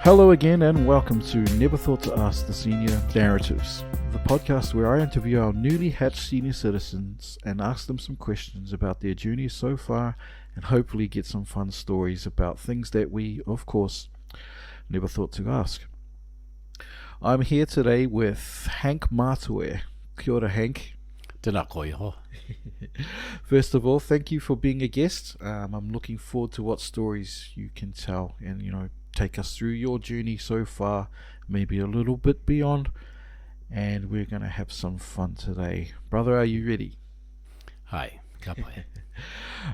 Hello again and welcome to Never Thought to Ask the Senior Narratives, the podcast where I interview our newly hatched senior citizens and ask them some questions about their journey so far and hopefully get some fun stories about things that we, of course, never thought to ask. I'm here today with Hank Matoe. Kia ora, Hank. Tēnā koe ho. First of all, thank you for being a guest. I'm looking forward to what stories you can tell and, take us through your journey so far, maybe a little bit beyond, and we're going to have some fun today. Brother, are you ready? Hi, ka pai.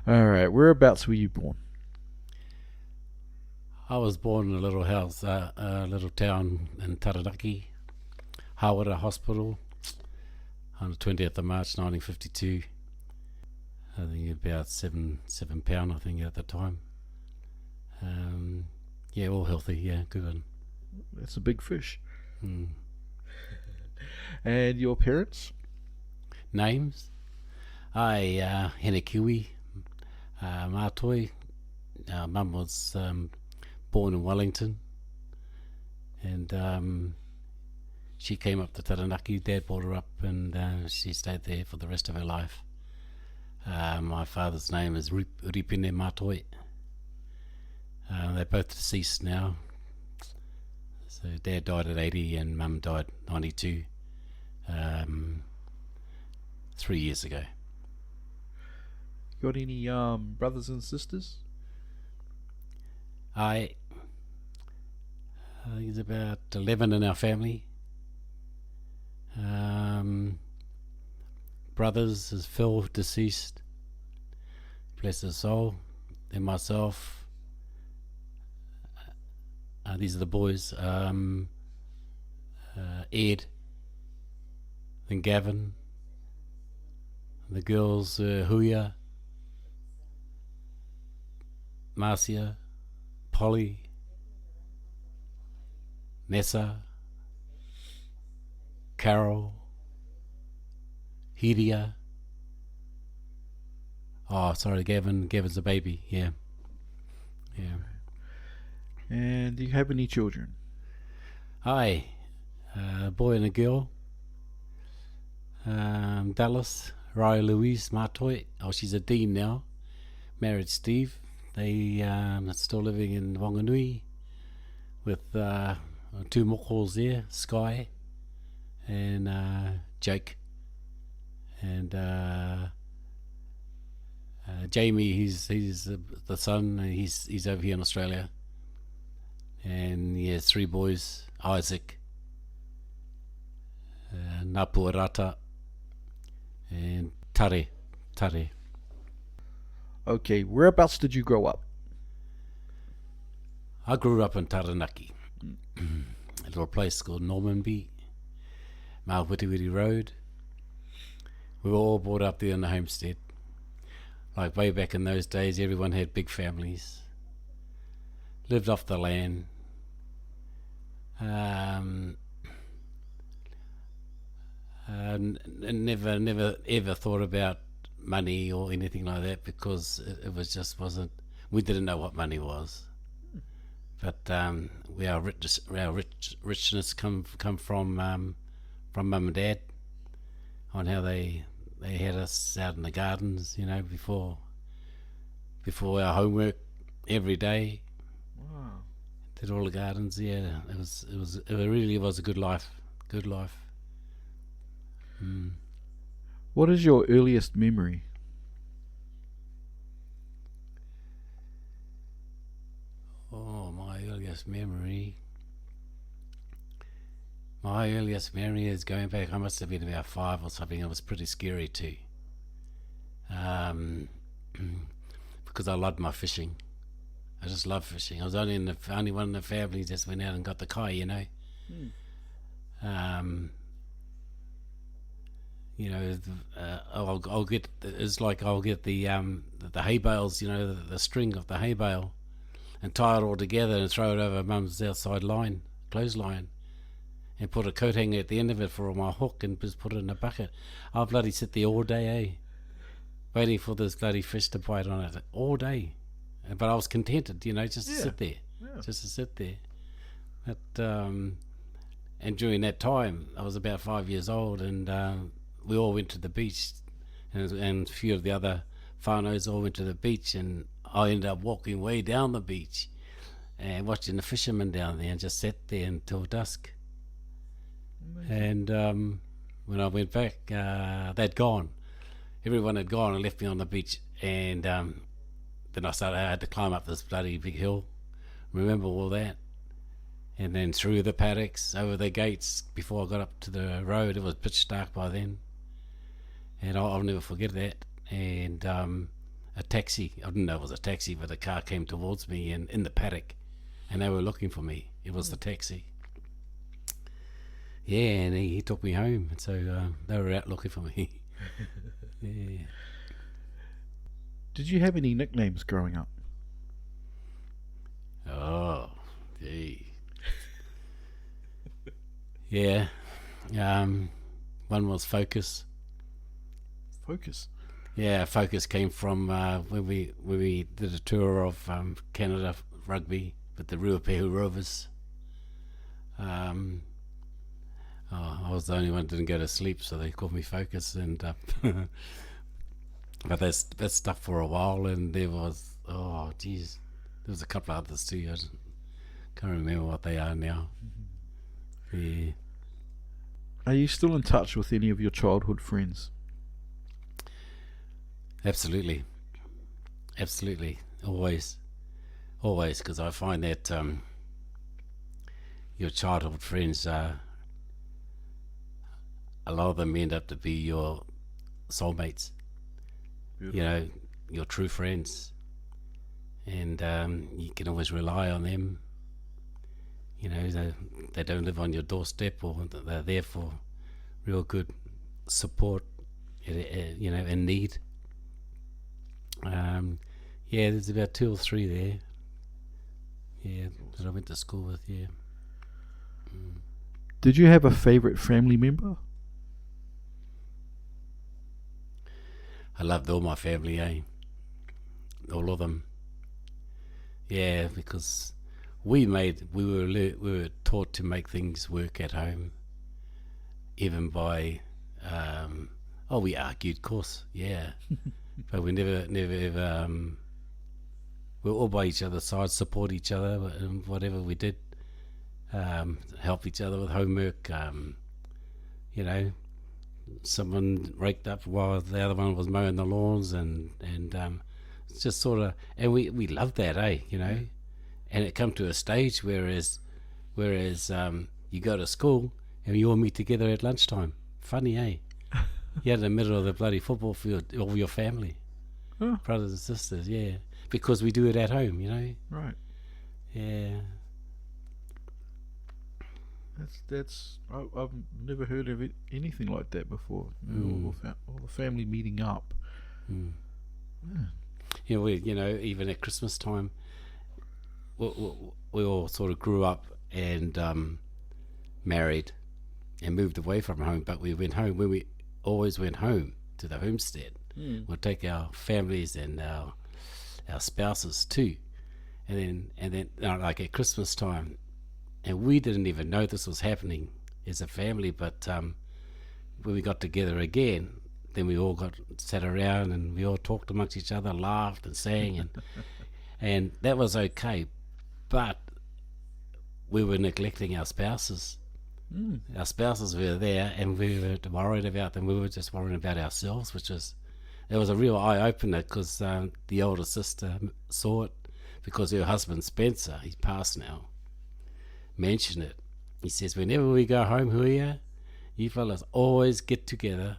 Alright, whereabouts were you born? I was born in a little house, a little town in Taranaki, Hawara Hospital, on the 20th of March 1952. I think about seven pound, I think, at the time. Yeah, all healthy, yeah, good one. That's a big fish. Mm. And your parents? Names? Henekui Matoe. Mum was born in Wellington, and she came up to Taranaki. Dad brought her up, and she stayed there for the rest of her life. My father's name is Ripine Matoe. They're both deceased now. So Dad died at 80 and Mum died 92, 3 years ago. Got any brothers and sisters? I think there's about 11 in our family. Brothers is Phil, deceased, bless his soul. Then myself. These are the boys. Ed, then Gavin. The girls, Huya, Marcia, Polly, Nessa, Carol, Hidia. Oh, sorry, Gavin's a baby, yeah. And do you have any children? Hi, a boy and a girl. Dallas, Rai Louise Matoe. Oh, she's a dean now. Married Steve. They are still living in Wanganui with two mokos there, Sky and Jake. And Jamie, he's the son. He's over here in Australia. And he has three boys: Isaac, Napuarata, and Tare. Okay, whereabouts did you grow up? I grew up in Taranaki, a little place called Normanby, Mawhitiwiri Road. We were all brought up there in the homestead. Like way back in those days, everyone had big families, lived off the land. Never ever thought about money or anything like that, because it was just wasn't. We didn't know what money was, but our richness come from Mum and Dad, on how they had us out in the gardens, before our homework every day. Wow. Did all the gardens, yeah. It really was a good life. What is your earliest memory? Oh, my earliest memory is going back. I must have been about 5 or something. It was pretty scary too, because I loved my fishing. I just love fishing. I was only one in the family just went out and got the kai, I'll get. It's like I'll get the hay bales, the string of the hay bale, and tie it all together and throw it over Mum's outside clothesline, and put a coat hanger at the end of it for my hook and just put it in a bucket. I'll bloody sit there all day, waiting for this bloody fish to bite on it all day. But I was contented, just to sit there. Yeah. Just to sit there. And during that time, I was about 5 years old, and we all went to the beach, and a few of the other whānaus all went to the beach, and I ended up walking way down the beach and watching the fishermen down there, and just sat there until dusk. Amazing. And when I went back, they'd gone. Everyone had gone and left me on the beach, and then I had to climb up this bloody big hill. Remember all that? And then through the paddocks, over the gates, before I got up to the road. It was pitch dark by then. And I'll never forget that. And a taxi, I didn't know it was a taxi, but a car came towards me in the paddock, and they were looking for me. It was the taxi. Yeah, and he took me home, and so they were out looking for me. Yeah. Did you have any nicknames growing up? Oh, gee. Yeah. One was Focus. Focus. Yeah, Focus came from when we did a tour of Canada rugby with the Ruapehu Rovers. I was the only one that didn't go to sleep, so they called me Focus. And but that stuck for a while, and there was there was a couple of others too. I can't remember what they are now. Yeah. Are you still in touch with any of your childhood friends? Absolutely, always, because I find that your childhood friends, a lot of them end up to be your soulmates. Beautiful. You know, your true friends, and you can always rely on them. You know, they don't live on your doorstep, or they're there for real good support, you know, in need. Yeah, there's about 2 or 3 there. Yeah, that I went to school with. Yeah. Did you have a favourite family member? I loved all my family, all of them. Yeah, because we were taught to make things work at home, even by we argued, of course, yeah. But we never ever we were all by each other's sides, support each other in whatever we did, help each other with homework. You know, someone raked up while the other one was mowing the lawns, and it's just sort of, and we loved that, you know. And it come to a stage whereas you go to school and you all meet together at lunchtime. Funny, You're in the middle of the bloody football field, all your family, brothers and sisters, yeah. Because we do it at home, you know. Right. Yeah. I've never heard of anything like that before. All the family meeting up. Yeah, even at Christmas time, we all sort of grew up and married and moved away from home, but we went home. When we always went home to the homestead, we'd take our families and our spouses too, and then like at Christmas time, and we didn't even know this was happening as a family, but when we got together again, then we all sat around and we all talked amongst each other, laughed and sang, and that was okay. But we were neglecting our spouses. Our spouses were there, and we were worried about them. We were just worrying about ourselves, it was a real eye-opener, because the older sister saw it, because her husband Spencer, he's passed now, mentioned it. He says, whenever we go home here, you fellas always get together,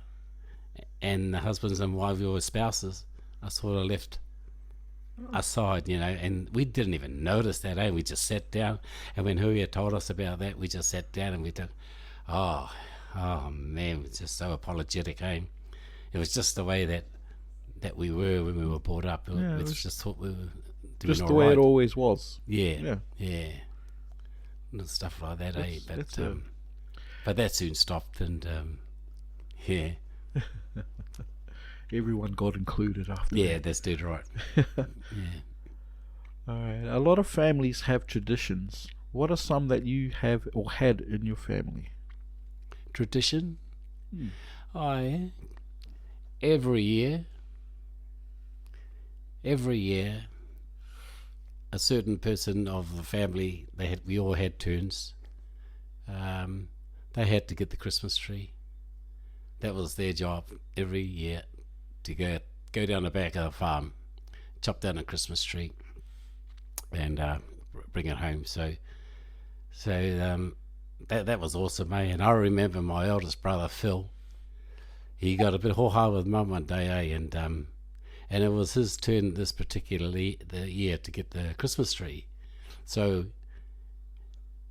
and the husbands and wives or spouses are sort of left aside, you know, and we didn't even notice that, we just sat down, and when Huia told us about that, we just sat down and we thought, oh man, it's just so apologetic, It was just the way that we were when we were brought up. We just thought we were doing just the way it always was. Yeah. And stuff like that, but that soon stopped, and yeah. Everyone got included after that. Yeah, that's dead right. Yeah. Alright. A lot of families have traditions What are some that you have or had in your family? Tradition. Hmm. I every year, a certain person of the family, we all had turns. They had to get the Christmas tree. That was their job every year, to go down the back of the farm, chop down a Christmas tree, and bring it home. So that was awesome, eh? And I remember my eldest brother Phil. He got a bit hard with Mum one day, eh? And it was his turn this particular the year to get the Christmas tree. So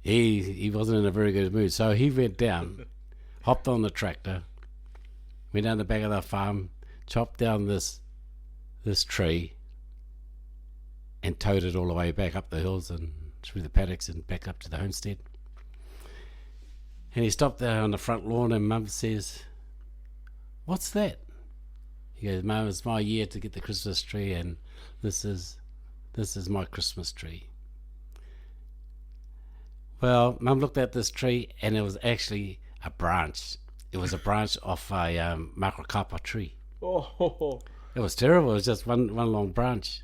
he wasn't in a very good mood. So he went down, hopped on the tractor, went down the back of the farm, chopped down this tree, and towed it all the way back up the hills and through the paddocks and back up to the homestead. And he stopped there on the front lawn, and Mum says, "What's that?" He goes, "Mum, it's my year to get the Christmas tree, and this is my Christmas tree." Well, Mum looked at this tree, and it was actually a branch. It was a branch off a makarapa tree. Oh. It was terrible. It was just one long branch.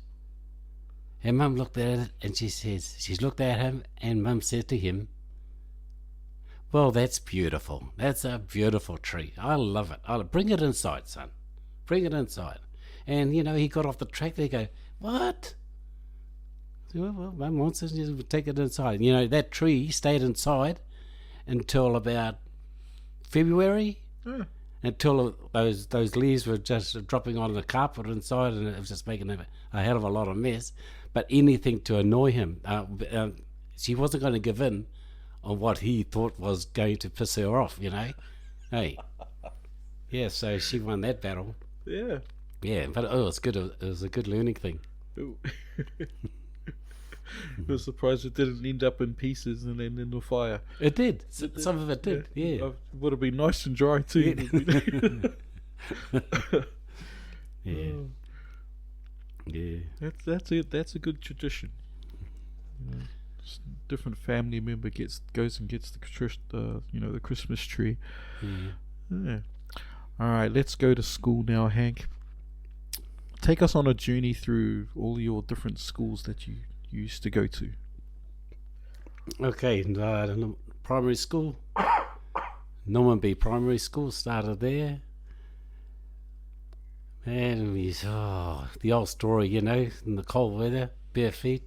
And Mum looked at it, and she's looked at him, and Mum said to him, "Well, that's beautiful. That's a beautiful tree. I love it. I'll bring it inside, son. Bring it inside." And, he got off the tractor. He go, "What?" Well, Mum wants it. You take it inside. That tree stayed inside until about February. Yeah. Until those leaves were just dropping on the carpet inside, and it was just making a hell of a lot of mess. But anything to annoy him. She wasn't going to give in on what he thought was going to piss her off, Hey. Yeah, so she won that battle. Yeah. Yeah, but it was good. It was a good learning thing. I was surprised it didn't end up in pieces and then in the fire. It did. Some of it did, yeah. It would have been nice and dry too. Yeah. Yeah. That's it. That's a good tradition. Different family member goes and gets the Christmas tree. Yeah. All right, let's go to school now, Hank. Take us on a journey through all your different schools that you used to go to. Okay, primary school. Norman B Primary School started there. And the old story, in the cold weather, bare feet,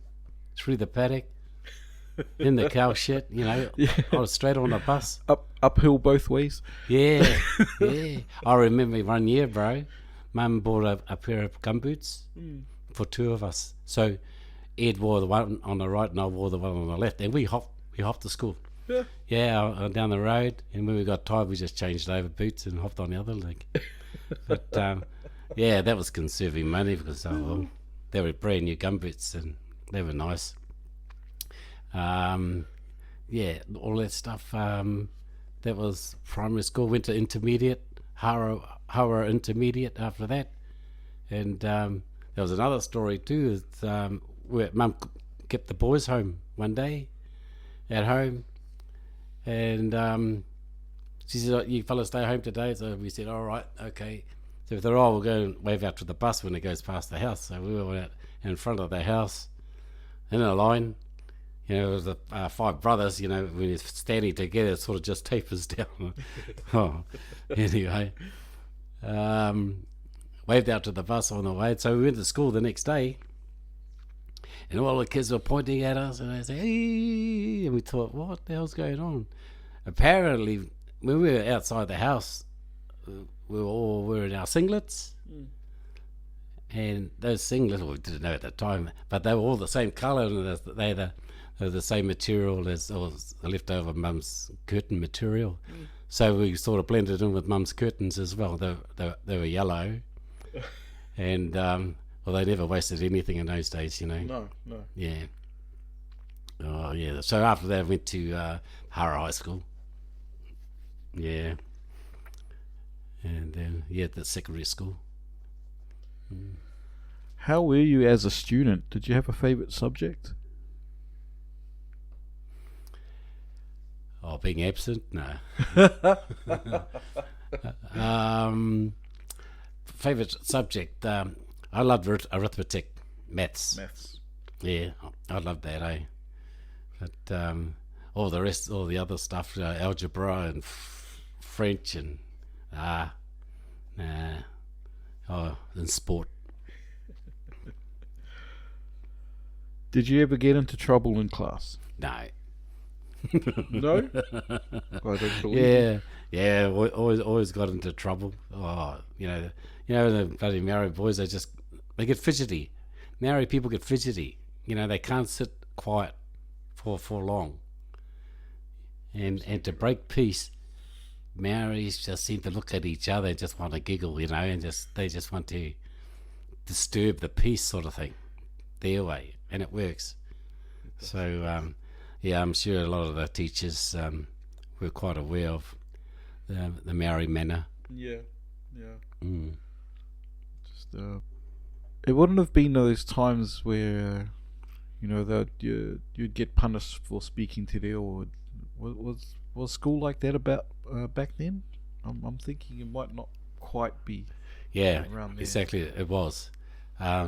through the paddock, in the cow shit, I was straight on the bus. Uphill both ways. Yeah, yeah. I remember one year, bro, Mum bought a pair of gumboots for two of us. So Ed wore the one on the right and I wore the one on the left, and we hopped to school. Yeah, down the road, and when we got tired, we just changed over boots and hopped on the other leg. But yeah, that was conserving money because they were brand new gumboots and they were nice. Yeah, all that stuff. That was primary school. Went to intermediate, Hara Intermediate after that, and there was another story too. Where Mum kept the boys home one day, at home, and she said, "You fellas stay home today." So we said, "All right, okay." So if they're all, we'll go and wave out to the bus when it goes past the house. So we were out in front of the house, in a line. It was the 5 brothers, when you're standing together, it sort of just tapers down. Anyway, waved out to the bus on the way. So we went to school the next day, and all the kids were pointing at us, and they said, "Hey!" And we thought, what the hell's going on? Apparently, when we were outside the house, we were all wearing our singlets. And those singlets, we didn't know at the time, but they were all the same colour, and they're the same material as the leftover Mum's curtain material. So we sort of blended in with Mum's curtains as well. They were yellow, and they never wasted anything in those days, No. Yeah. Oh yeah. So after that, I went to Hara High School. Yeah. And then the secondary school. How were you as a student? Did you have a favourite subject? being absent? No. Favorite subject? I loved arithmetic, maths. Maths. Yeah, I loved that, eh? But all the other stuff, algebra and French and nah. Oh, and sport. Did you ever get into trouble in class? No. No? I don't believe you. Yeah. Always got into trouble. Oh, the bloody Maori boys. They get fidgety. Maori people get fidgety. They can't sit quiet for long. And to break peace, Maoris just seem to look at each other and just want to giggle, and they just want to disturb the peace, sort of thing, their way, and it works. So I'm sure a lot of the teachers were quite aware of the Maori manner. Yeah. Just it wouldn't have been those times where that you'd get punished for speaking to them, or was school like that about back then? I'm thinking it might not quite be. Yeah, around there. exactly. It was.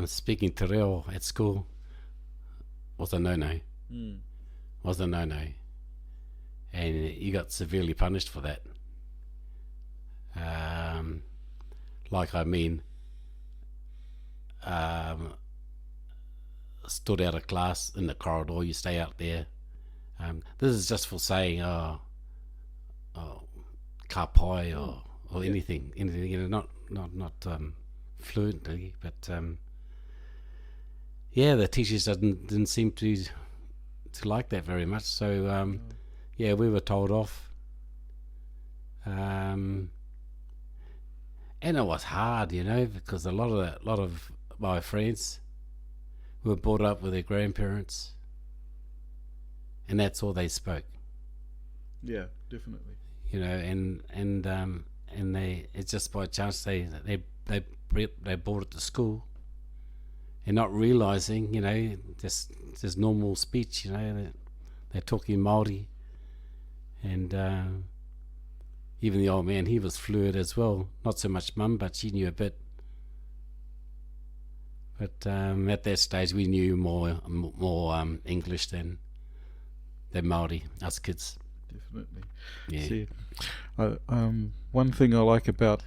Speaking te reo at school was a no-no. Was a no-no, and you got severely punished for that. Stood out of class in the corridor. You stay out there. This is just for saying, ka pai or anything, not fluently, but the teachers didn't seem to like that very much. So we were told off, and it was hard, because a lot of my friends were brought up with their grandparents, and that's all they spoke. Yeah, definitely. And they, it's just by chance they brought it to school, and not realizing, just normal speech, they're talking Māori, and even the old man, he was fluent as well. Not so much Mum, but she knew a bit. But at that stage, we knew more English than Māori, us kids. Definitely. Yeah. See, one thing I like about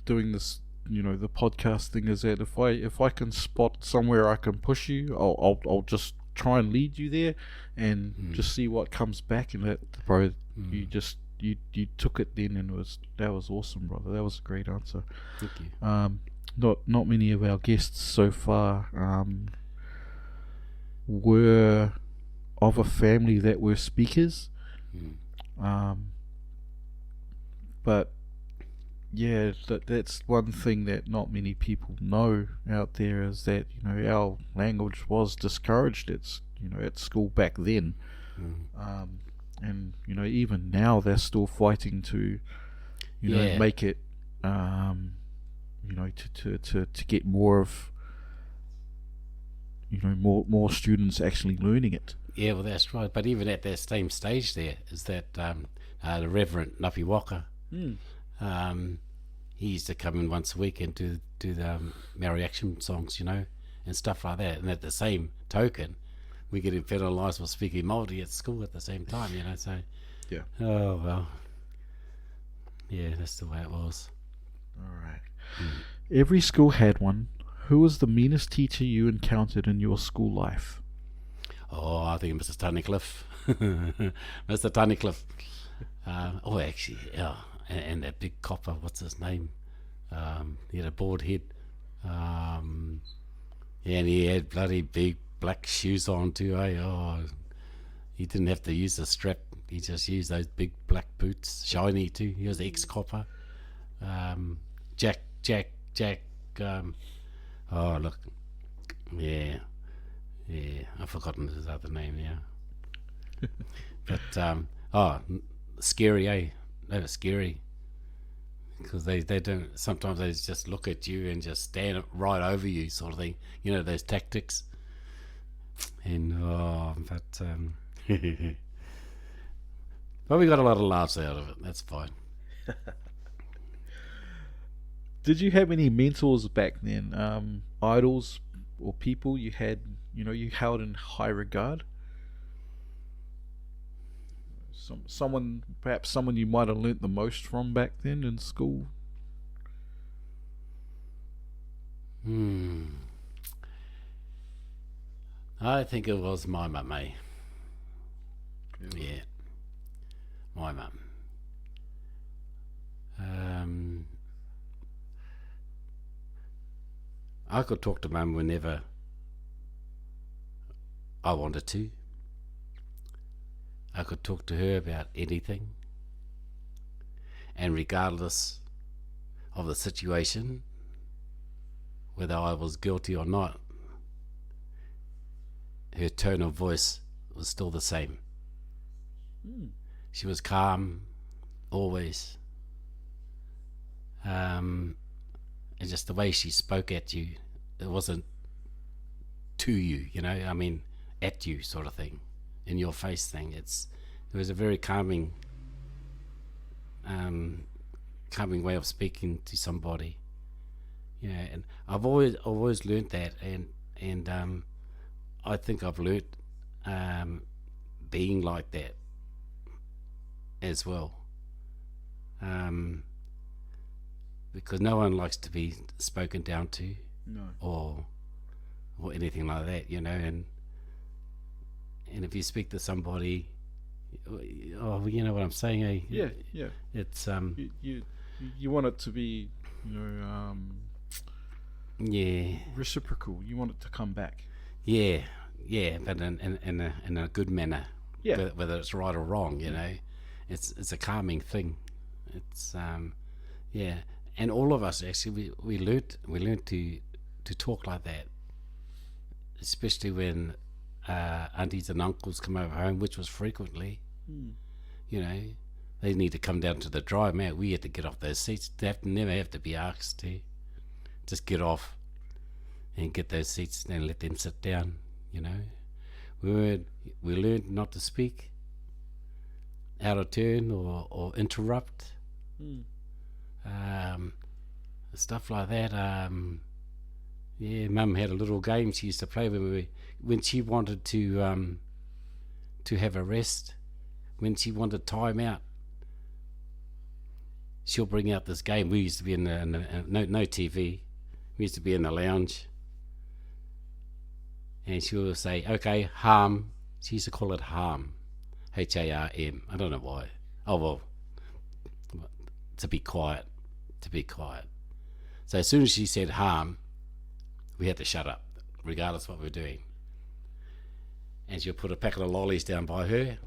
doing this, the podcast thing, is that if I can spot somewhere I can push you, I'll just try and lead you there, and just see what comes back. And that, bro, you took it then, and that was awesome, brother. That was a great answer. Thank you. Not many of our guests so far were of a family that were speakers. But yeah, that's one thing that not many people know out there, is that our language was discouraged at school back then. And even now they're still fighting to make it to get more of more students actually learning it. Yeah, well, that's right. But even at that same stage, there is that the Reverend Napi Waka. He used to come in once a week and do the Maori action songs, and stuff like that. And at the same token, we get penalised for speaking Māori at school at the same time, So yeah. Oh well. Yeah, that's the way it was. All right. Every school had one. Who was the meanest teacher you encountered in your school life? Oh, I think Mr. Tunnicliffe. Mr. Tunnicliffe. Actually, yeah. And that big copper, what's his name? He had a bald head. And he had bloody big black shoes on too, eh? Oh, he didn't have to use the strap. He just used those big black boots, shiny too. He was ex-copper. Jack. Oh, look. Yeah, I've forgotten his other name now. But, scary, eh? They were scary. Because they don't, sometimes they just look at you and just stand right over you, sort of thing. Those tactics. And, But we got a lot of laughs out of it. That's fine. Did you have any mentors back then? Idols or people you had, you held in high regard? Perhaps someone you might have learnt the most from back then in school. I think it was my mum, eh? Yeah, my mum. I could talk to mum whenever I wanted to. I could talk to her about anything, and regardless of the situation, whether I was guilty or not, her tone of voice was still the same. She was calm, always. And just the way she spoke at you, it wasn't to you, I mean, at you sort of thing, in your face thing. It was a very calming way of speaking to somebody. And I've always learnt that, and I think I've learnt being like that as well, because no one likes to be spoken down to, No. or anything like that, and if you speak to somebody, you know what I'm saying, eh? Yeah. It's You want it to be, yeah, reciprocal. You want it to come back. yeah, but in a good manner. Yeah. Whether it's right or wrong, it's a calming thing. It's yeah, and all of us actually we learnt to talk like that, especially when aunties and uncles come over home, which was frequently. They need to come down to the drive, man. We had to get off those seats. They never have to be asked to. Just get off and get those seats and let them sit down. We learned not to speak out of turn or interrupt. Stuff like that. Mum had a little game she used to play when she wanted to have a rest, when she wanted time out. She'll bring out this game. We used to be in no TV. We used to be in the lounge, and she'll say, "Okay, harm." She used to call it harm, HARM. I don't know why. Oh well, to be quiet. So as soon as she said harm, we had to shut up, regardless of what we were doing. And she'll put a packet of lollies down by her,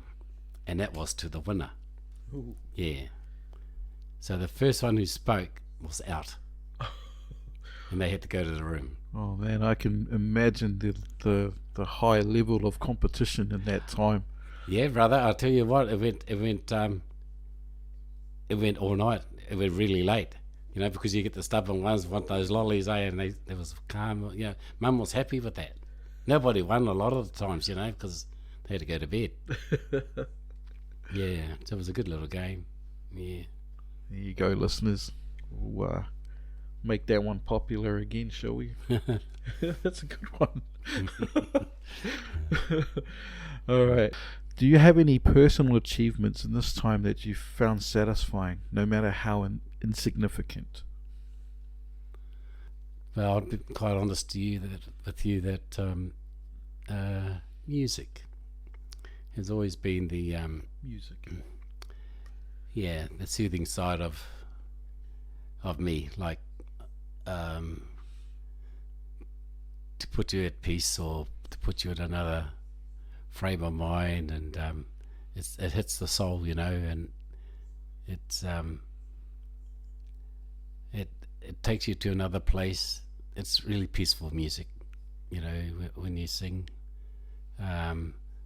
and that was to the winner. Ooh. Yeah. So the first one who spoke was out, and they had to go to the room. Oh man, I can imagine the high level of competition in that time. Yeah, brother. I'll tell you what. It went all night. It went really late. Because you get the stubborn ones want those lollies, and it was calm. Mum was happy with that. Nobody won a lot of the times, because they had to go to bed. Yeah, so it was a good little game. Yeah. There you go, listeners. We'll make that one popular again, shall we? That's a good one. All right. Do you have any personal achievements in this time that you found satisfying, no matter how insignificant? Well, I'll be quite honest with you that music has always been the Music. The soothing side of me, like to put you at peace or to put you in another frame of mind, and it hits the soul, and it's it takes you to another place. It's really peaceful music, when you sing,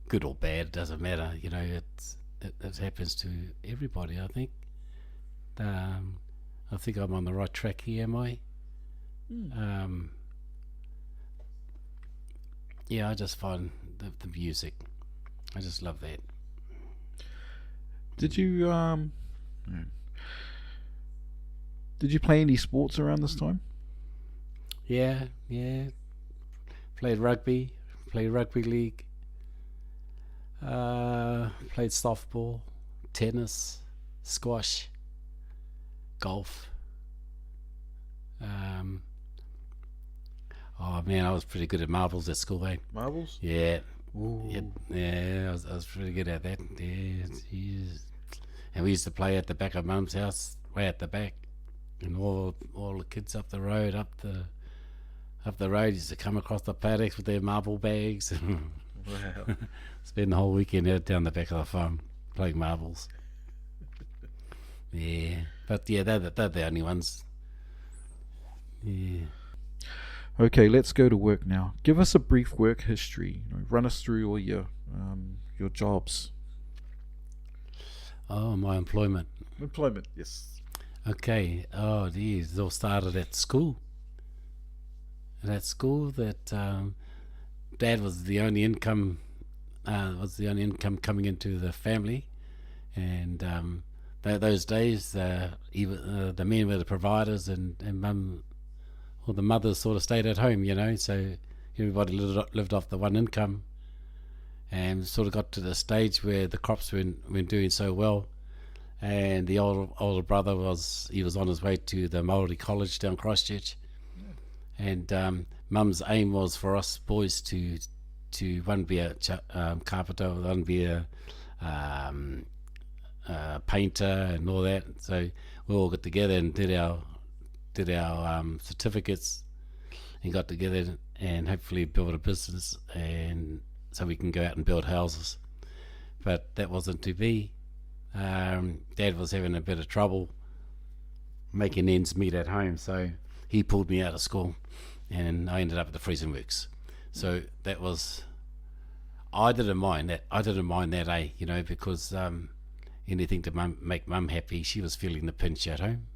good or bad, it doesn't matter. It happens to everybody. I think I'm on the right track here, am I? I just find the music, I just love that. Did you play any sports around this time? Yeah. Played rugby league. Played softball, tennis, squash, golf. Oh man, I was pretty good at marbles at school, eh? Marbles? Yeah. Ooh. Yep. Yeah, I was pretty good at that. Yeah, jeez. And we used to play at the back of Mum's house, way at the back, and all the kids up the road used to come across the paddocks with their marble bags. Wow. Spend the whole weekend out down the back of the farm playing marbles. Yeah, but yeah, they're the only ones. Yeah. Okay, let's go to work now. Give us a brief work history. Run us through all your jobs. Oh, my employment. Employment, yes. Okay. Oh, geez, it all started at school. And at school, that Dad was the only income. Coming into the family, and those days, even the men were the providers, and Mum or the mothers sort of stayed at home, so everybody lived off the one income, and sort of got to the stage where the crops weren't doing so well, and the older brother was on his way to the Māori college down Christchurch, and Mum's aim was for us boys to one be a carpenter, one be a painter and all that, so we all got together and did our certificates and got together and hopefully build a business, and so we can go out and build houses. But that wasn't to be. Dad was having a bit of trouble making ends meet at home, so he pulled me out of school and I ended up at the freezing works. So that was, I didn't mind that, because anything to make Mum happy. She was feeling the pinch at home.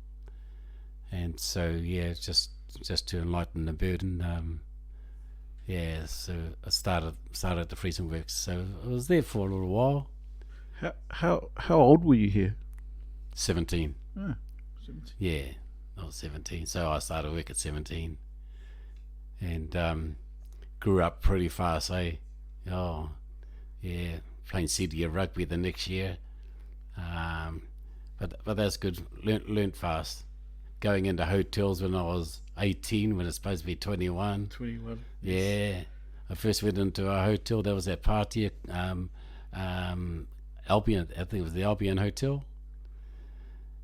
And so, yeah, just to lighten the burden, so I started at the freezing works. So I was there for a little while. How old were you here? 17. Ah, 17. Yeah, I was 17. So I started work at 17, and grew up pretty fast. Oh, yeah, playing senior rugby the next year. But that's good. Learned fast. Going into hotels when I was 18, when it's supposed to be 21. 21. Yeah. I first went into a hotel. That was at Party, Albion. I think it was the Albion Hotel.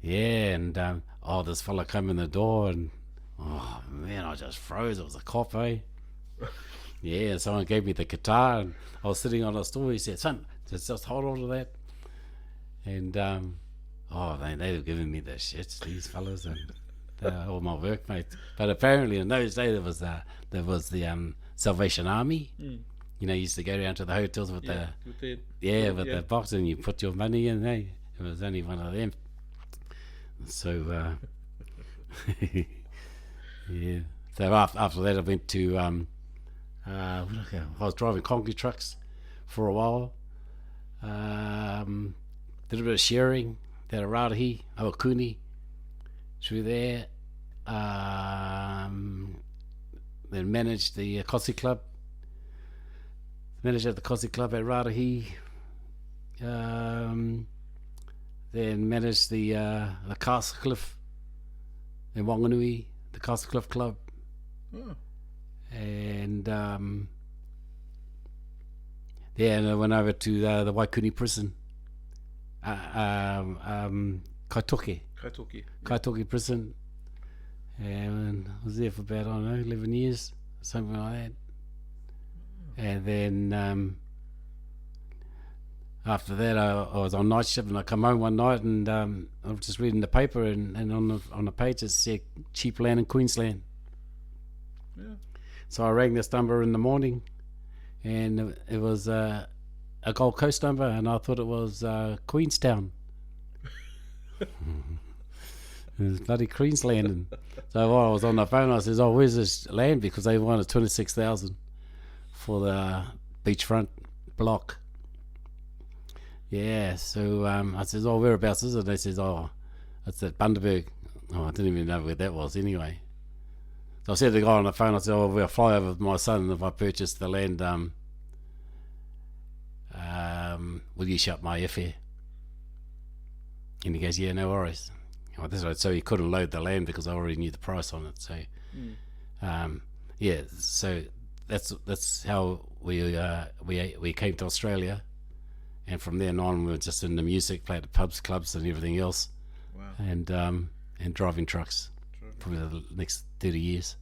Yeah, and this fella came in the door, and oh man, I just froze. It was a cop, eh? Yeah, and someone gave me the guitar, and I was sitting on a stool. He said, "Son, just hold on to that." And they were giving me the shits, these fellas, and all my workmates. But apparently in those days there was the Salvation Army. Used to go down to the hotels with the box, and you put your money in. It was only one of them. So yeah. So after that, I went to I was driving concrete trucks for a while. Did a bit of sharing down at Rarahi, Awakuni, through there. Then managed the Kosi Club. Managed at the Kosi Club at Rarahi. Then managed the Castle Cliff in Wanganui, the Castle Cliff Club. Oh. And and I went over to the Waikuni prison. Kaitoke prison, and I was there for about 11 years, something like that. And then after that, I was on night shift, and I come home one night, and I was just reading the paper, and on the page it said cheap land in Queensland. Yeah. So I rang this number in the morning, and it was a Gold Coast number, and I thought it was Queenstown. It was bloody Queensland. And so while I was on the phone, I says, "Oh, where's this land?" Because they wanted 26,000 for the beachfront block. Yeah, so I says, oh, whereabouts is it? They says, oh, it's at Bundaberg. Oh, I didn't even know where that was anyway. So I said to the guy on the phone, I said, oh, we'll fly over with my son if I purchase the land. Will you shut my airfare? And he goes, yeah, no worries. Oh, that's right. So he couldn't load the land because I already knew the price on it. So, yeah, so that's how we came to Australia. And from then on, we were just in the music, played at pubs, clubs, and everything else. Wow. And driving trucks for the next 30 years.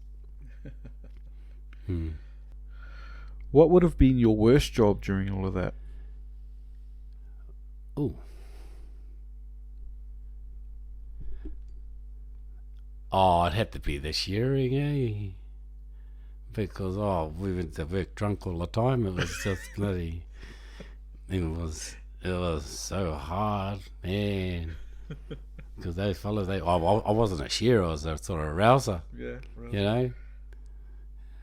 What would have been your worst job during all of that? Oh, it'd have to be the shearing, eh? Because we went to work drunk all the time. It was just bloody. It was so hard, man. Because those fellas, I wasn't a shearer, I was a sort of rouser. Yeah, right. You know.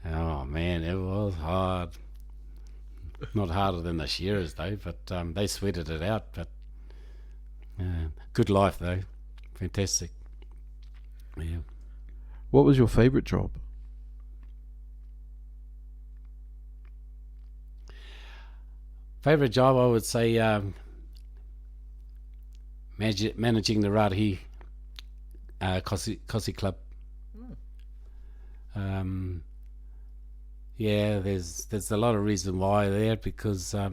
Oh man, it was hard. Not harder than the shearers though, but they sweated it out. But good life though, fantastic. Yeah. What was your favourite job? Favourite job, I would say managing the Raetihi Kosi Club. Yeah, there's a lot of reason why there, because I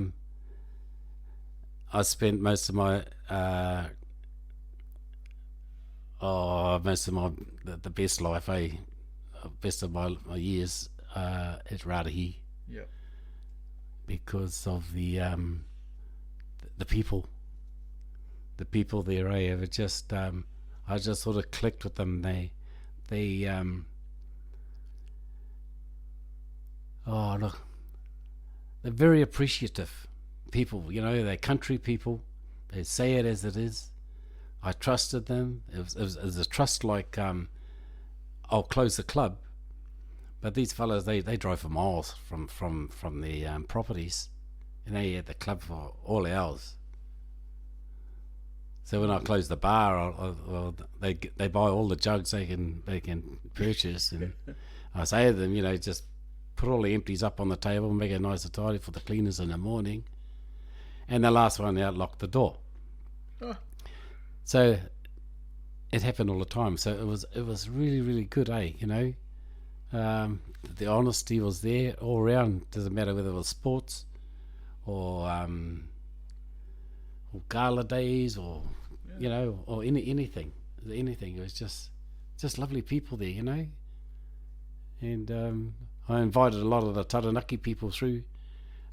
spent most of my the best life, best of my years at Raetihi. Yep. Because of the people there, it just I just sort of clicked with them. They look, they're very appreciative people. You know, they're country people. They say it as it is. I trusted them. It was a trust like I'll close the club. But these fellas, they drove for miles from the properties, and they at the club for all hours. So when I close the bar, they buy all the jugs they can purchase, and I say to them, you know, just put all the empties up on the table, make it nice and tidy for the cleaners in the morning, and the last one out locked the door. Oh. So it happened all the time. So it was really, really good, you know. The honesty was there all around. Doesn't matter whether it was sports or gala days or you know, or anything. It was just lovely people there, you know. And I invited a lot of the Taranaki people through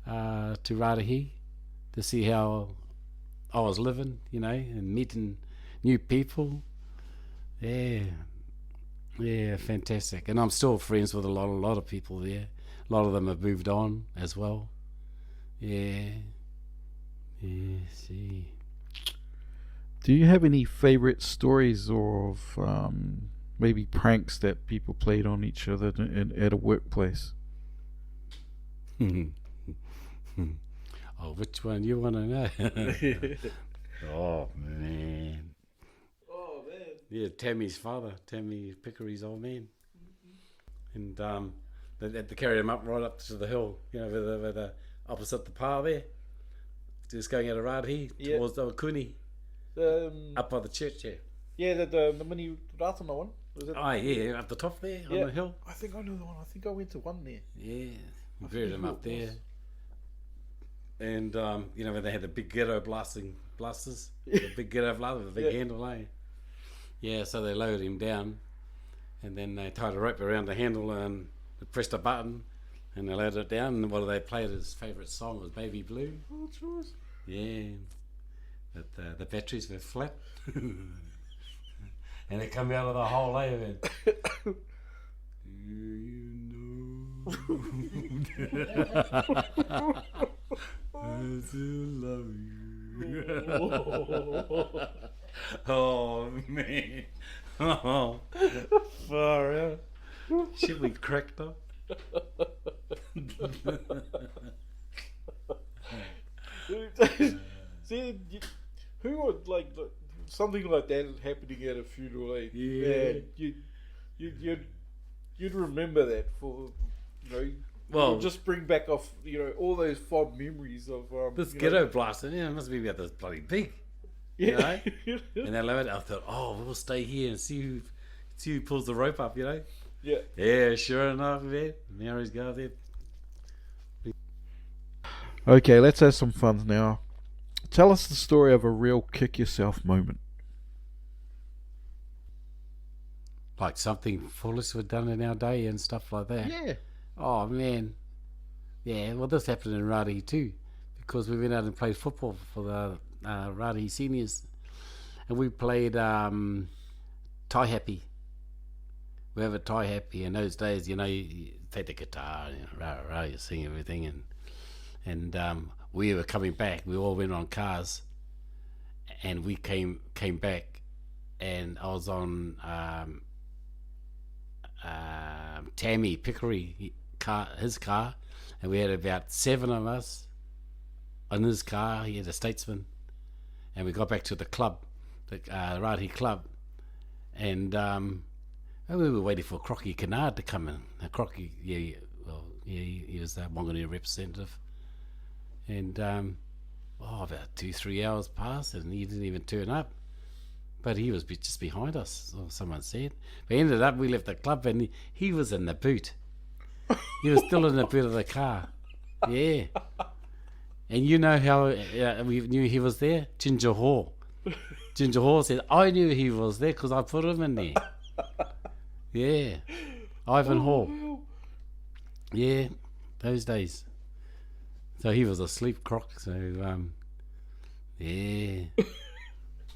to Raetihi to see how I was living, you know, and meeting new people. Yeah, fantastic. And I'm still friends with a lot of people there. A lot of them have moved on as well. Yeah. See. Do you have any favourite stories of maybe pranks that people played on each other at a workplace? Oh, which one you want to know? Oh, man. Yeah, Tammy's father, Tammy Pickery's old man. And they had to carry him up right up to the hill, you know, where the opposite the pa there. Just going out of Raetihi towards the Kuni. Up by the church, yeah. Yeah, the mini Ratana one. Was it? Oh, yeah, up the top there on the hill. I think I know the one. I think I went to one there. Yeah, we buried him up there. And, you know, where they had the big ghetto blasters. The big ghetto blaster with the big handle, eh? Yeah, so they lowered him down, and then they tied a rope around the handle and pressed a button, and they lowered it down. And what they played his favourite song was "Baby Blue." Oh, choice. Yeah, but the batteries were flat, and it come out of the hole. And do you know I still love you? Oh man! Oh, far out. Should we cracked up? See, who would like something like that happening at a funeral? Eh? Yeah. You'd remember that for Well, just bring back off all those fond memories of this ghetto blaster, it must be about this bloody big. yeah. And I love it. I thought, we'll stay here and see who pulls the rope up, Yeah. Yeah, sure enough, man. Mary's got there. Okay, let's have some fun now. Tell us the story of a real kick yourself moment. Like something foolish was done in our day and stuff like that. Yeah. Oh, man. Yeah, well, this happened in Rāti too, because we went out and played football for the Rāti seniors. And we played Tai Happy. We have a Tai Happy. In those days, you take the guitar, you sing everything. And we were coming back. We all went on cars. And we came back. And I was on Tammy Pickery his car, and we had about 7 of us in his car. He had a Statesman, and we got back to the club, the Rāti club, and we were waiting for Crocky Kennard to come in. Crocky, he was the Wanganui representative, and about 2-3 hours passed, and he didn't even turn up. But he was just behind us, or someone said. But ended up, we left the club, and he was in the boot. He was still in the boot of the car. Yeah. And you know how we knew he was there? Ginger Hall. Ginger Hall said, I knew he was there because I put him in there. Yeah. Ivan Hall. Yeah, those days. So he was asleep, Croc. So, yeah.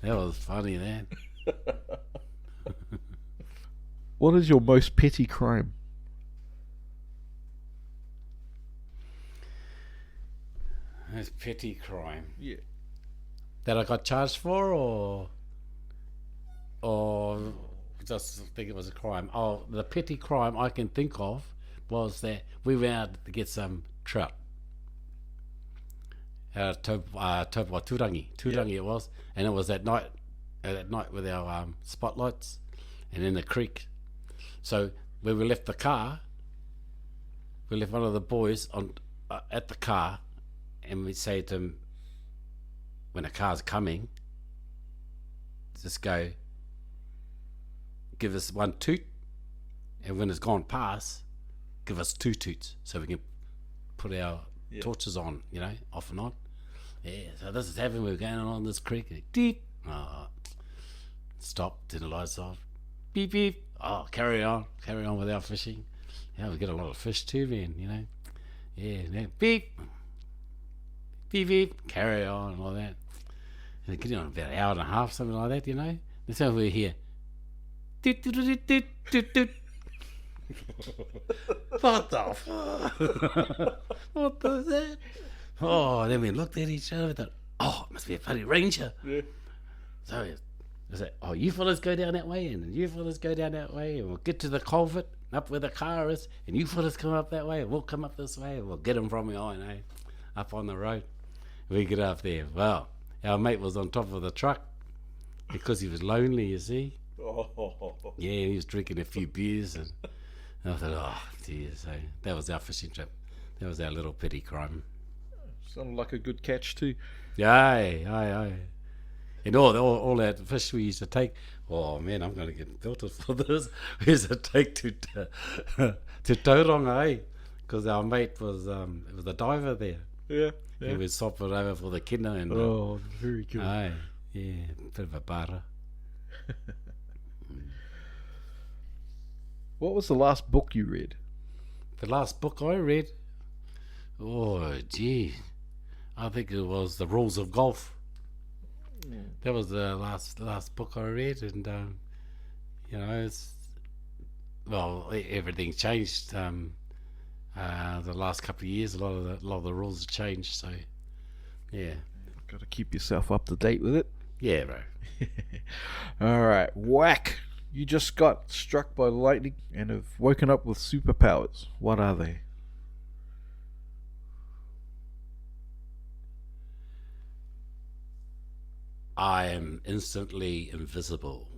That was funny, that. What is your most petty crime? Most petty crime? Yeah. That I got charged for, or just think it was a crime? Oh, the petty crime I can think of was that we went out to get some trout. Turangi it was, and it was at night with our spotlights, and in the creek. So when we left the car, we left one of the boys at the car, and we say to him, when a car's coming, just go, give us 1 toot, and when it's gone past, give us 2 toots, so we can put our torches on, off and on. Yeah, so this is happening. We're going on this creek. Deep. Oh, stop. Turn the lights off. Beep, beep. Oh, carry on with our fishing. Yeah, we get a lot of fish too, man, Yeah, beep. Beep, beep. Carry on and all that. And getting on about an hour and a half, something like that, That's how we're here. Doot, doot, doot, doot, doot, doot. What the fuck? What was that? Oh, then we looked at each other and thought, it must be a bloody ranger. Yeah. So I said, you fellas go down that way, and you fellas go down that way, and we'll get to the culvert up where the car is, and you fellas come up that way, and we'll come up this way, and we'll get them from behind, up on the road. We get up there. Well, our mate was on top of the truck because he was lonely, you see. Oh. Yeah, he was drinking a few beers, and I thought, dear. So that was our fishing trip. That was our little petty crime. Sounded like a good catch too. Aye. And all that fish we used to take. Oh man, I'm going to get filtered for this. We used to take to Tauranga, because our mate was it was a diver there. Yeah. He would swap it over for the kina and. Very cool. Aye, yeah, bit of a bara. What was the last book you read? The last book I read, I think it was The Rules of Golf. That was the last book I read, and everything changed. The last couple of years, a lot of the rules have changed. So, yeah, got to keep yourself up to date with it. Yeah, bro. All right, whack! You just got struck by lightning and have woken up with superpowers. What are they? I am instantly invisible.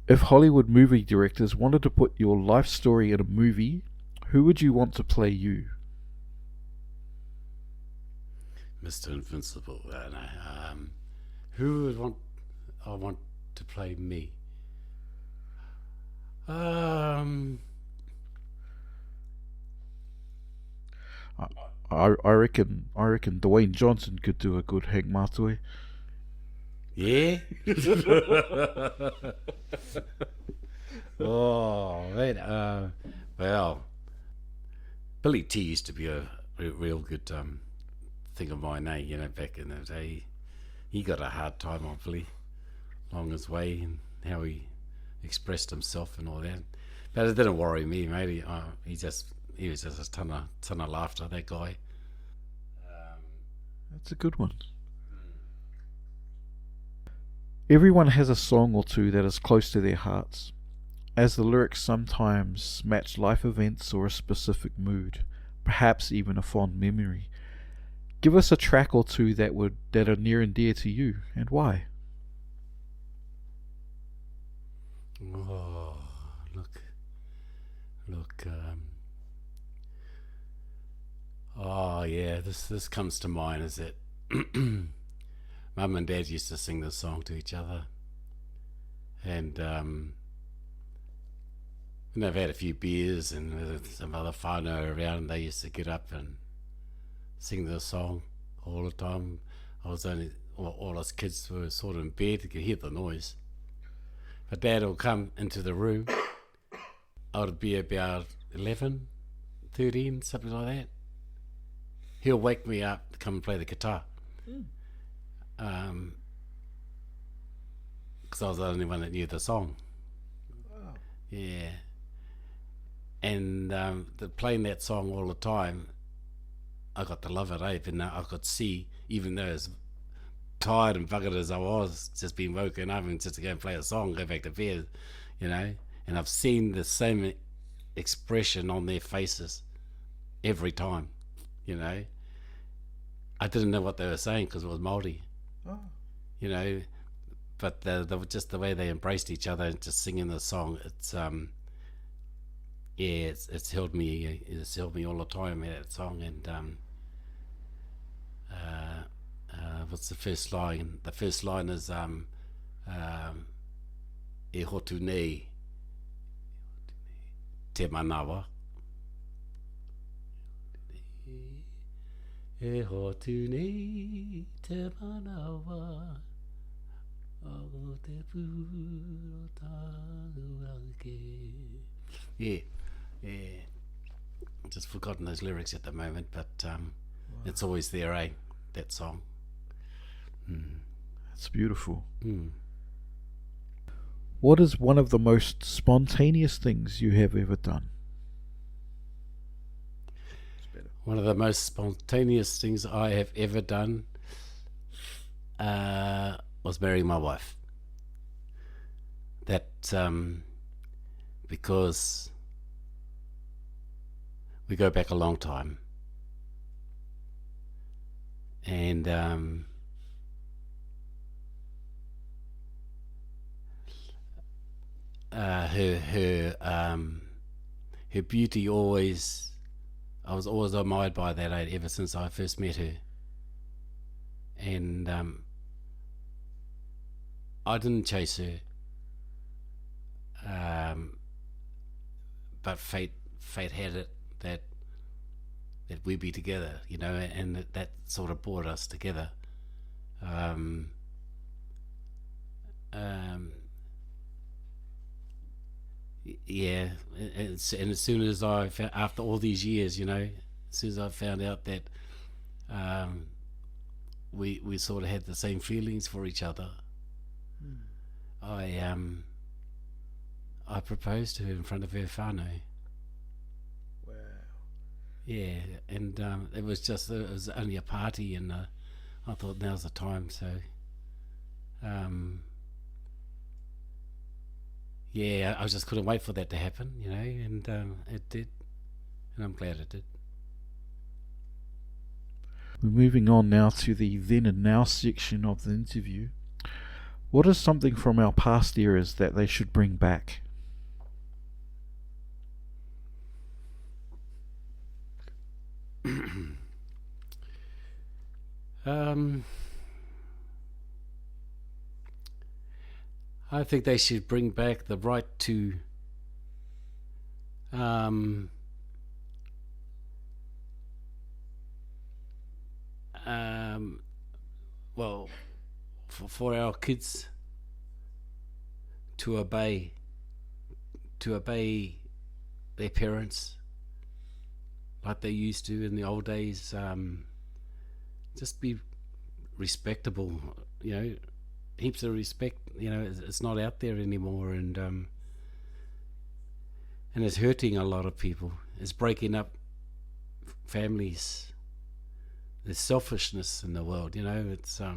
If Hollywood movie directors wanted to put your life story in a movie, who would you want to play you? Mr. Invincible. No. Who would I want to play me? I reckon Dwayne Johnson could do a good Hank Matoe. Yeah. Oh man. Well, Billy T used to be a real good thing of mine, eh? You know, back in the day, he got a hard time, obviously, along his way, and how he expressed himself and all that. But it didn't worry me, mate. He was just a ton of laughter. That guy. That's a good one. Everyone has a song or two that is close to their hearts, as the lyrics sometimes match life events or a specific mood, perhaps even a fond memory. Give us a track or two that are near and dear to you, and why. Oh, look. Oh yeah, this comes to mind. Is that Mum and Dad used to sing this song to each other, and when they've had a few beers and with some other whānau around, they used to get up and sing this song all the time. All us kids were sort of in bed, you could hear the noise. But Dad will come into the room. I would be about 11, 13, something like that. He'll wake me up to come and play the guitar. Because I was the only one that knew the song. Wow. Yeah. And playing that song all the time, I got to love it, eh? But I could see, even though as tired and buggered as I was, just being woken up and just to go and play a song, go back to bed, you know. And I've seen the same expression on their faces every time, you know. I didn't know what they were saying because it was Māori, you know. But just the way they embraced each other and just singing the song, it's it's held me all the time, that song. And what's the first line? The first line is e hotu nei te manawa. E hotu nei te manawa. Yeah. Just forgotten those lyrics at the moment, but it's always there, eh? That song. That's beautiful. Mm. What is one of the most spontaneous things you have ever done? One of the most spontaneous things I have ever done was marrying my wife. That because we go back a long time, and her beauty always, I was always admired by that, ever since I first met her. And I didn't chase her, but fate had it that we'd be together, you know, and that sort of brought us together. Yeah, and as soon as after all these years, you know, as soon as I found out that we sort of had the same feelings for each other, I proposed to her in front of her whānau. Wow. Yeah, and it was only a party, and I thought now's the time. So, yeah, I just couldn't wait for that to happen, you know, and it did, and I'm glad it did. We're moving on now to the then and now section of the interview. What is something from our past eras that they should bring back? I think they should bring back the right to well, for our kids to obey their parents like they used to in the old days. Just be respectable, heaps of respect. It's not out there anymore, and it's hurting a lot of people. It's breaking up families. There's selfishness in the world, it's a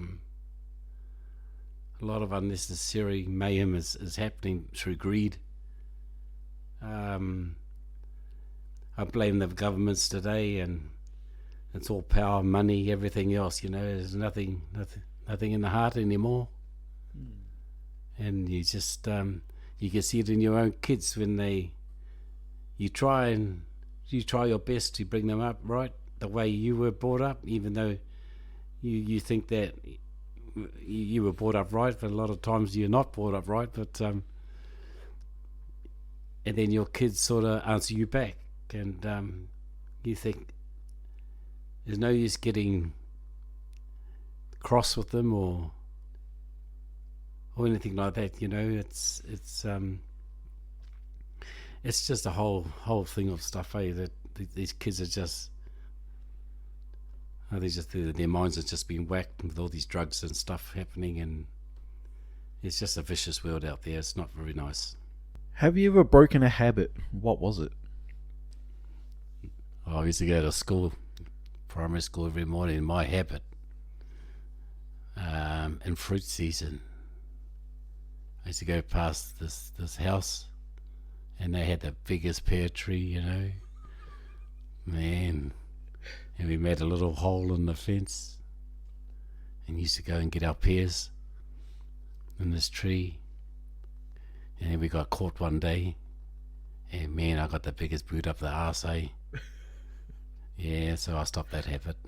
lot of unnecessary mayhem is happening through greed. I blame the governments today, and it's all power, money, everything else. There's nothing in the heart anymore. And you just you can see it in your own kids when you try your best to bring them up right the way you were brought up, even though you think that you were brought up right, but a lot of times you're not brought up right. But and then your kids sort of answer you back, and you think there's no use getting cross with them or anything like that. It's just a whole thing of stuff, that these kids are just their minds have just been whacked with all these drugs and stuff happening, and it's just a vicious world out there. It's not very nice. Have you ever broken a habit? What was it? I used to go to school, primary school, every morning. My habit, in fruit season, I used to go past this house, and they had the biggest pear tree, man. And we made a little hole in the fence, and used to go and get our pears in this tree. And then we got caught one day, and man, I got the biggest boot up the arse, eh? Yeah, so I stopped that habit.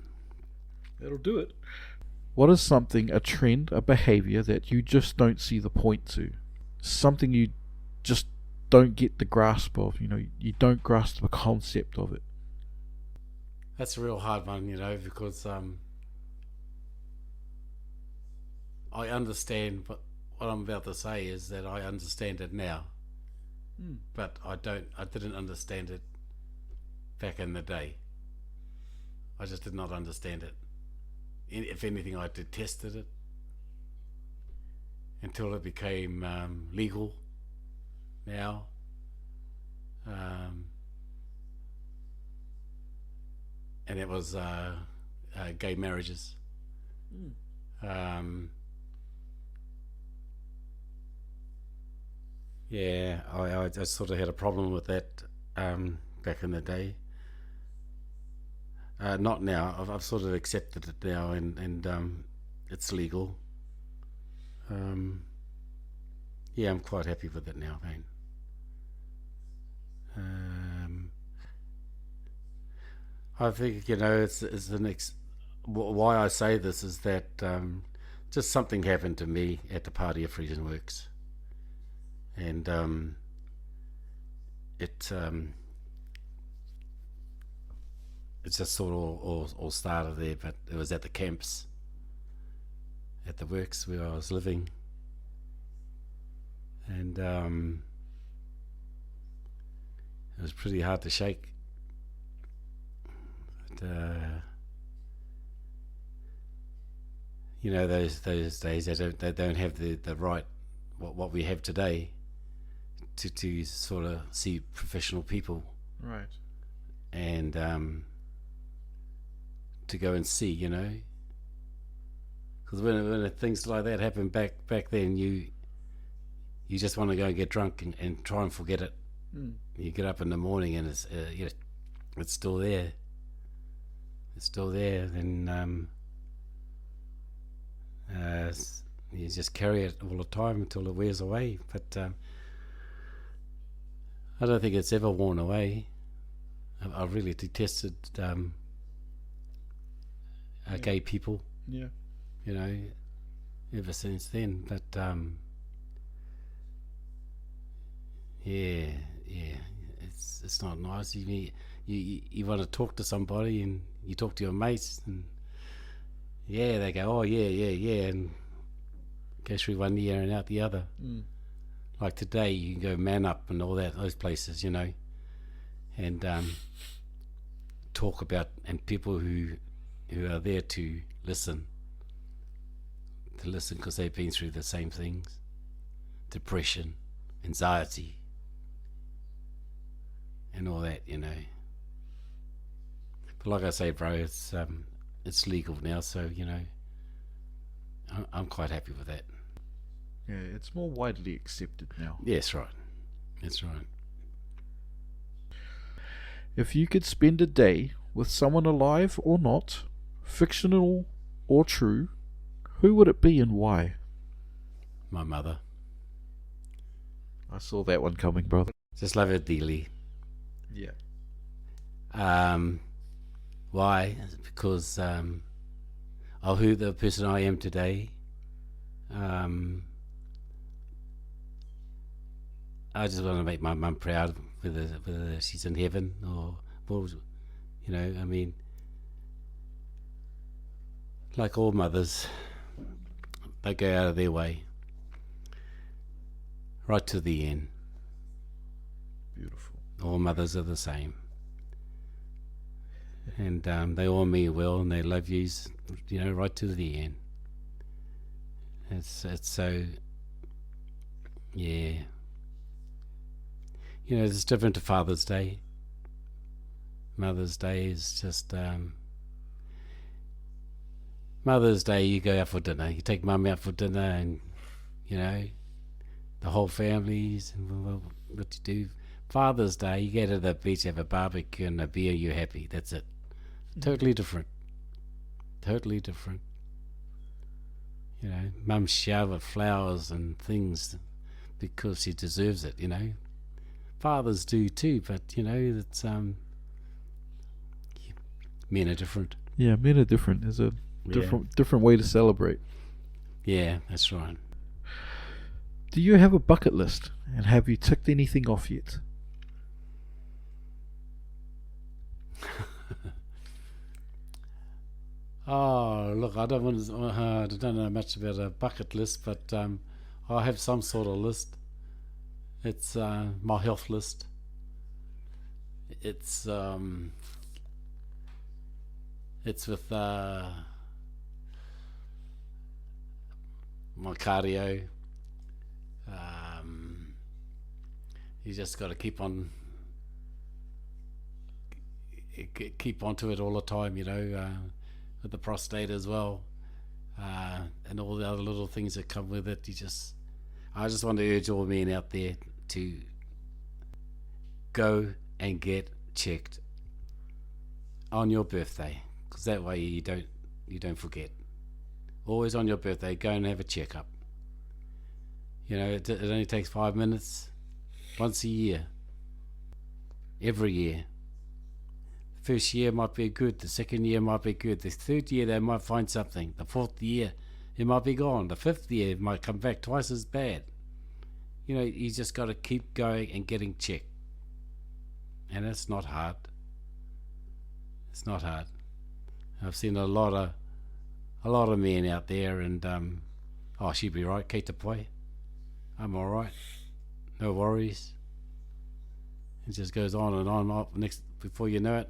That'll do it. What is something, a trend, a behaviour that you just don't see the point to? Something you just don't get the grasp of, you don't grasp the concept of it. That's a real hard one, because I understand, but what I'm about to say is that I understand it now, but I didn't understand it back in the day. I just did not understand it. If anything, I detested it until it became legal now. And it was gay marriages. Yeah, I sort of had a problem with that back in the day. Not now. I've sort of accepted it now, and it's legal. Yeah, I'm quite happy with it now, man. I think it's the next. Why I say this is that just something happened to me at the Party of Freedom Works, and it just sort of all started there, but it was at the camps, at the works where I was living, and it was pretty hard to shake. Those days they don't have the right what we have today to sort of see professional people, right, and to go and see, because when things like that happen back then, you just want to go and get drunk and try and forget it. You get up in the morning and it's still there. it's still there, then you just carry it all the time until it wears away. But I don't think it's ever worn away. I've really detested gay people, Yeah. you know, ever since then. But yeah, it's not nice. You want to talk to somebody, and you talk to your mates, and they go, oh yeah, and go through one ear and out the other. Like today, you can go Man Up and all those places, you know, and talk about, and people who are there to listen because they've been through the same things: depression, anxiety, and all that, you know. But like I say, bro, it's legal now, so you know, I'm quite happy with that. Yeah, it's more widely accepted now. Yes, right. That's right. If you could spend a day with someone alive or not, fictional or true, who would it be and why? My mother. I saw that one coming, brother. Just love her dearly. Yeah. Why? Because of who the person I am today. I just want to make my mum proud, whether she's in heaven or, you know, I mean, like all mothers, they go out of their way right to the end. Beautiful. All mothers are the same, and they all mean well, and they love you, you know, right to the end. It's so, yeah. You know, it's different to Father's Day. Mother's Day is just Mother's Day. You go out for dinner. You take Mum out for dinner, and you know, the whole families and what you do. Father's Day, you go to the beach, have a barbecue and a beer. You're happy. That's it. Totally different. Totally different. You know, Mum showered flowers and things because she deserves it. You know. Fathers do too, but you know, it's men are different. Yeah, men are different. There's a different way to celebrate. Yeah, that's right. Do you have a bucket list, and have you ticked anything off yet? Oh, look, I don't know much about a bucket list, but I have some sort of list. It's my health list. It's with my cardio. You just got to keep onto it all the time, you know, with the prostate as well, and all the other little things that come with it. I just want to urge all men out there to go and get checked on your birthday, because that way you don't forget. Always on your birthday, go and have a checkup. You know, it only takes 5 minutes, once a year, every year. The first year might be good, the second year might be good, the third year they might find something, the fourth year it might be gone, the fifth year it might come back twice as bad. You know, you just got to keep going and getting checked, and it's not hard. It's not hard. I've seen a lot of men out there, and she'd be right, Kate Tapoy. I'm all right, no worries. It just goes on and on. Before you know it,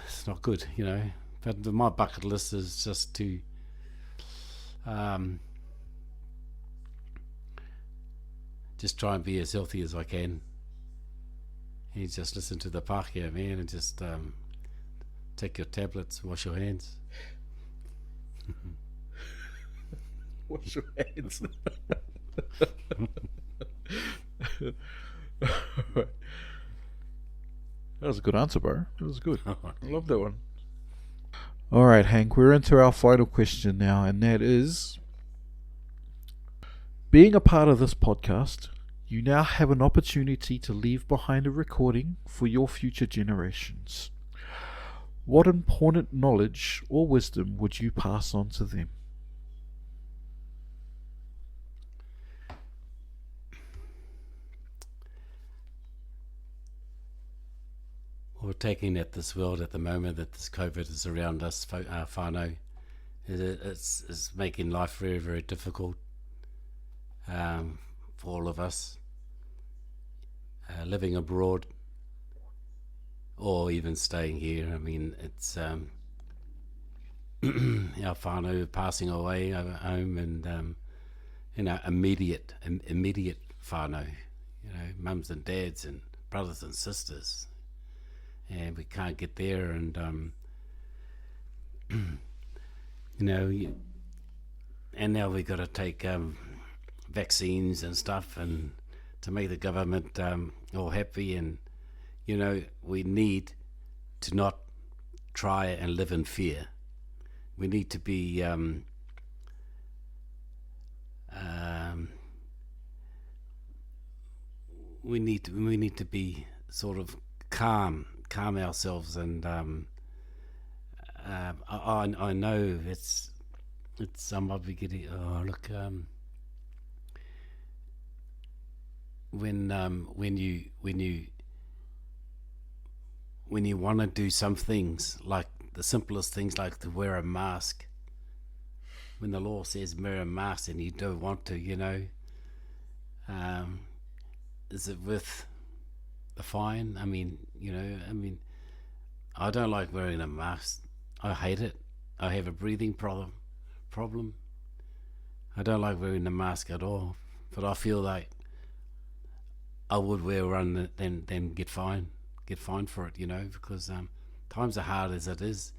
it's not good, you know. But my bucket list is just to just try and be as healthy as I can. You just listen to the Pākehā, man, and just take your tablets, wash your hands. Wash your hands. That was a good answer, bro. That was good. I love that one. All right, Hank, we're into our final question now, and that is, being a part of this podcast, you now have an opportunity to leave behind a recording for your future generations. What important knowledge or wisdom would you pass on to them? We're taking at this world at the moment that this COVID is around us, whānau. It's making life very, very difficult for all of us. Living abroad or even staying here. I mean, it's our whānau passing away over home, and immediate whānau, mums and dads and brothers and sisters, and we can't get there, and and now we've got to take vaccines and stuff, and to make the government all happy, and we need to not try and live in fear. We need to be we need to be sort of calm ourselves, and I know it's I might be getting when you want to do some things, like the simplest things, like to wear a mask, when the law says wear a mask and you don't want to, is it worth the fine? I mean, I don't like wearing a mask. I hate it. I have a breathing problem. I don't like wearing a mask at all, but I feel like I would wear one then get fined for it, because times are hard as it is,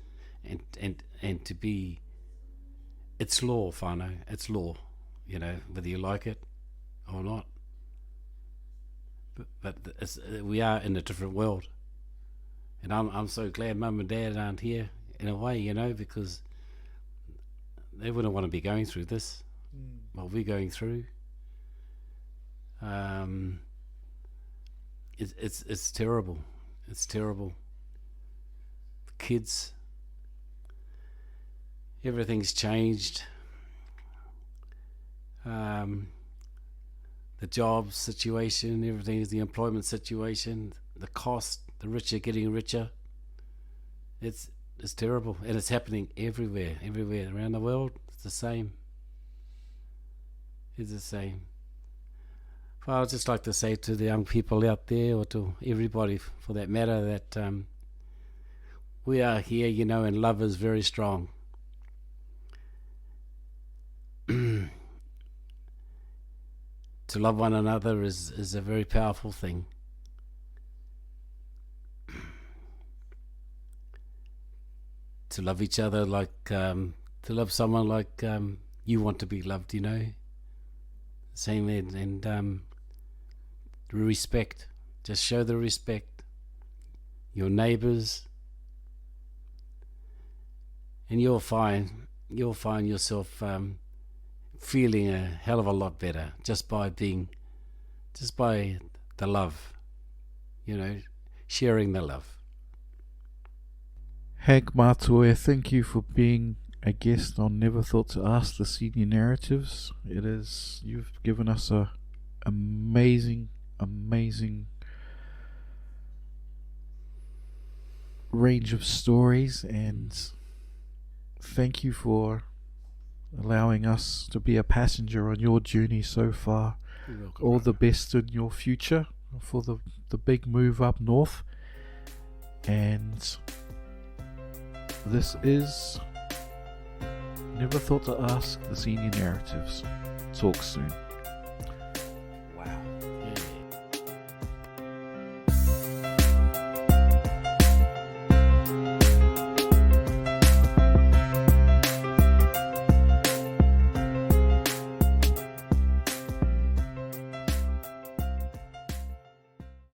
and to be, it's law, whānau, it's law, whether you like it or not. But we are in a different world, and I'm so glad Mum and Dad aren't here in a way, because they wouldn't want to be going through this, what we're going through. It's terrible. It's terrible. The kids, everything's changed. The job situation, everything is the employment situation, the cost, the rich are getting richer. It's terrible, and it's happening everywhere around the world. It's the same. It's the same. Well, I'd just like to say to the young people out there, or to everybody for that matter, that we are here, and love is very strong. To love one another is a very powerful thing. To love each other to love someone like you want to be loved, Same, and respect. Just show the respect. Your neighbours, and you'll find yourself feeling a hell of a lot better just by the love, sharing the love. Hank Matoe, thank you for being a guest on Never Thought to Ask the Senior Narratives. You've given us a amazing range of stories, and thank you for allowing us to be a passenger on your journey so far. You're welcome. All the best in your future for the big move up north. And this is Never Thought to Ask the Senior Narratives. Talk soon.